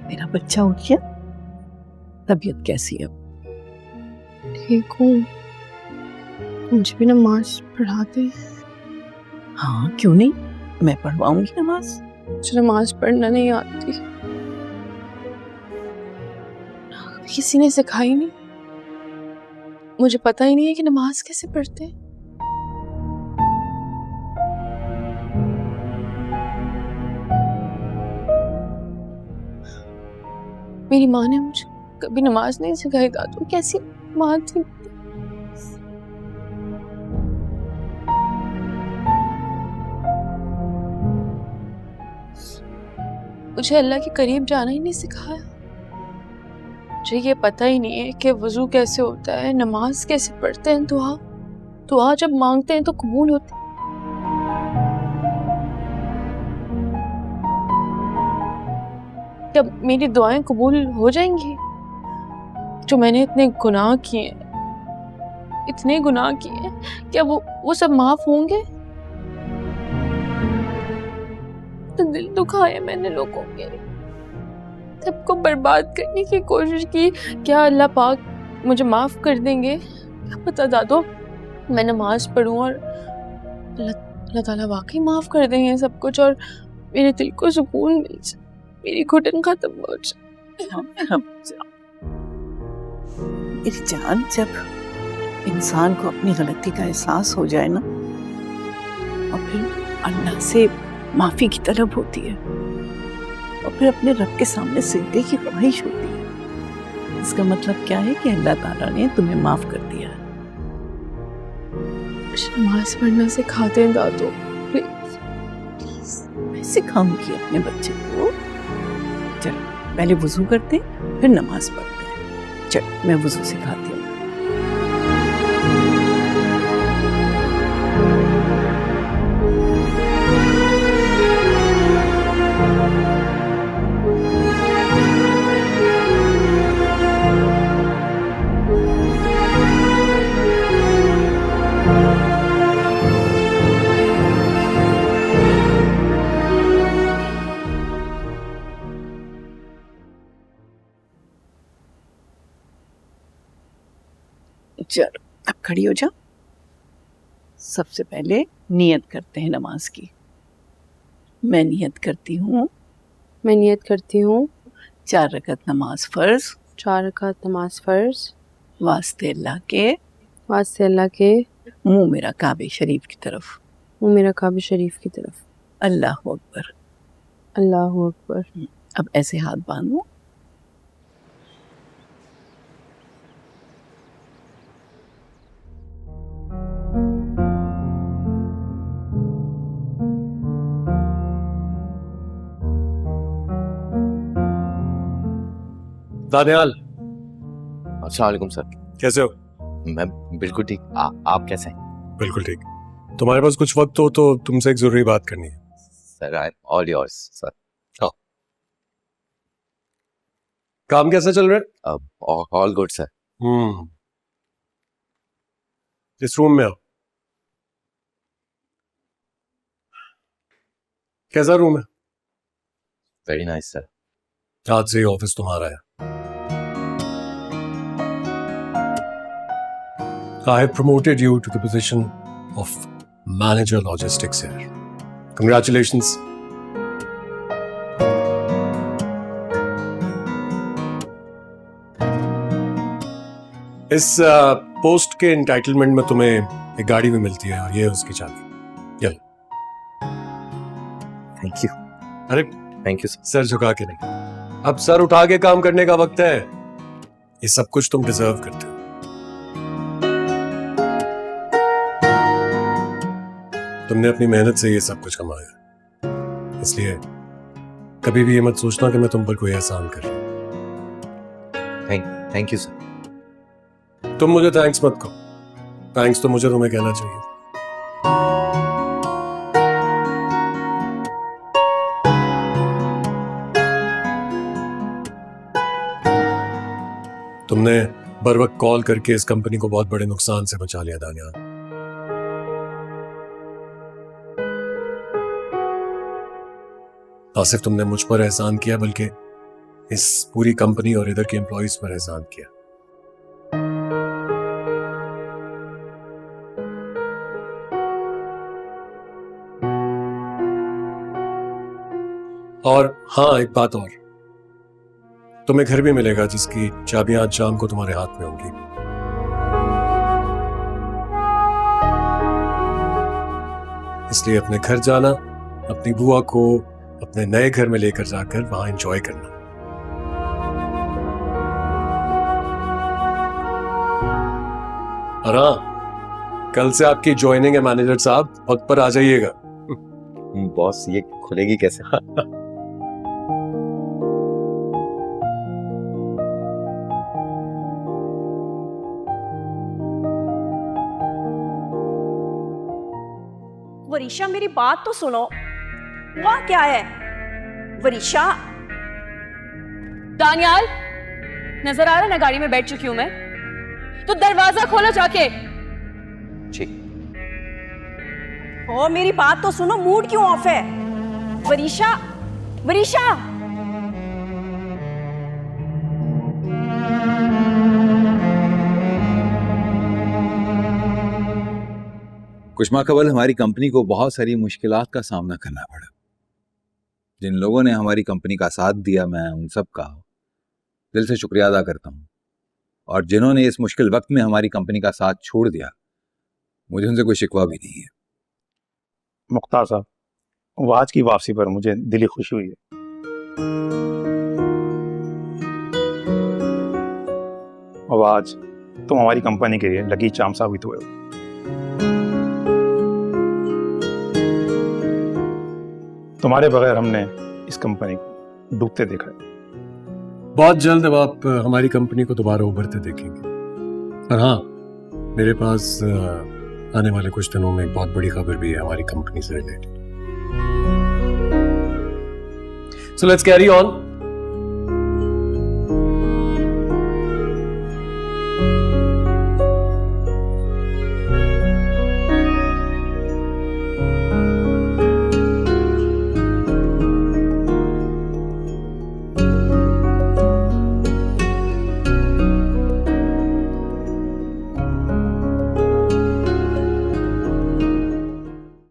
मेरा बच्चा उठ गया? तबीयत कैसी है? ठीक हूँ। मुझे भी नमाज पढ़ाते। हाँ क्यों नहीं, मैं पढ़वाऊंगी नमाज। मुझे नमाज पढ़ना नहीं आती, किसी ने सिखाई नहीं। मुझे पता ही नहीं है कि नमाज कैसे पढ़ते हैं। मेरी माँ ने मुझे कभी नमाज नहीं सिखाई था, तो कैसी माँ थी। मुझे अल्लाह के करीब जाना ही नहीं सिखाया। मुझे ये पता ही नहीं है कि वजू कैसे होता है, नमाज कैसे पढ़ते हैं, दुआ जब मांगते हैं तो कबूल होती है। क्या मेरी दुआएं कबूल हो जाएंगी? जो मैंने इतने गुनाह किए, क्या वो सब माफ होंगे? तो दिल दुखाए मैंने लोगों के, सबको बर्बाद करने की कोशिश की। क्या अल्लाह पाक मुझे माफ कर देंगे? क्या पता दादो, मैं नमाज पढ़ूं और अल्लाह ताला वाकई माफ कर देंगे सब कुछ, और मेरे दिल को सुकून मिल जाए, मेरी घुटन खत्म हो जाए। मेरी जान, जब इंसान को अपनी गलती का एहसास हो जाए ना, और फिर अल्लाह से माफी की तलब होती है, और फिर अपने रब के सामने सिजदे की ख्वाहिश होती है, इसका मतलब क्या है कि अल्लाह ताला ने तुम्हें माफ कर दिया है। नमाज पढ़ना सिखाते हैं दादो, प्लीज। मैं सिखाऊंगी अपने बच्चे को। चलो पहले वुजू करते हैं, फिर नमाज पढ़ते हैं। चलो मैं वुजू सिखाती हूँ। चलो अब खड़ी हो जाओ। सबसे पहले नियत करते हैं नमाज की। मैं नियत करती हूँ 4 रकात नमाज फ़र्ज, 4 रकात नमाज फ़र्ज, वास्ते अल्लाह के, मुंह मेरा काबे शरीफ की तरफ, अल्लाह अकबर। अब ऐसे हाथ बांधो। दानियाल, अस्सलाम वालेकुम सर। कैसे हो? मैं बिल्कुल ठीक। आप कैसे हैं? बिल्कुल ठीक। तुम्हारे पास कुछ वक्त हो तो तुमसे एक जरूरी बात करनी है। Sir I am all yours sir. हाँ, काम कैसा चल रहा है? All good sir. इस रूम में आओ। कैसा रूम है? Very nice sir. आज से ऑफिस तुम्हारा है। I have promoted you to the position of manager logistics here. Congratulations. इस पोस्ट के एंटाइटलमेंट में तुम्हें एक गाड़ी भी मिलती है, और ये है उसकी चाबी। चलो। Thank you. अरे थैंक यू सर झुका के नहीं, अब सर उठा के काम करने का वक्त है। ये सब कुछ तुम डिजर्व करते हो। तुमने अपनी मेहनत से ये सब कुछ कमाया, इसलिए कभी भी ये मत सोचना कि मैं तुम पर कोई एहसान कर रहा हूं। Thank you sir. तुम मुझे थैंक्स मत कहो, थैंक्स तो मुझे तुम्हें कहना चाहिए। तुमने बर वक्त कॉल करके इस कंपनी को बहुत बड़े नुकसान से बचा लिया दानियाल। ना सिर्फ तुमने मुझ पर एहसान किया, बल्कि इस पूरी कंपनी और इधर के एम्प्लॉयज पर एहसान किया। और हाँ, एक बात और, तुम्हें घर भी मिलेगा जिसकी चाबियां आज शाम को तुम्हारे हाथ में होंगी। इसलिए अपने घर जाना, अपनी बुआ को अपने नए घर में लेकर जाकर वहां एंजॉय करना। और हाँ, कल से आपकी ज्वाइनिंग है मैनेजर साहब, वक्त पर आ जाइएगा। बॉस ये खुलेगी कैसे? वरीशा मेरी बात तो सुनो, वहां क्या है? वरीशा, दानियाल, नजर आ रहा है ना गाड़ी में बैठ चुकी हूं मैं, तो दरवाजा खोलो जाके। जी। ओ मेरी बात तो सुनो, मूड क्यों ऑफ है? वरीशा, वरीशा, कुछ माह कबल हमारी कंपनी को बहुत सारी मुश्किलात का सामना करना पड़ा। जिन लोगों ने हमारी कंपनी का साथ दिया, मैं उन सब का दिल से शुक्रिया अदा करता हूं, और जिन्होंने इस मुश्किल वक्त में हमारी कंपनी का साथ छोड़ दिया, मुझे उनसे कोई शिकवा भी नहीं है। मुख्तार साहब, वाज की वापसी पर मुझे दिली खुशी हुई है। और आज तुम हमारी कंपनी के लिए लकी चाम साबित हुए हो। तुम्हारे बगैर हमने इस कंपनी को डूबते देखा है। बहुत जल्द अब आप हमारी कंपनी को दोबारा उभरते देखेंगे। और हाँ, मेरे पास आने वाले कुछ दिनों में एक बहुत बड़ी खबर भी है हमारी कंपनी से related. So let's carry on.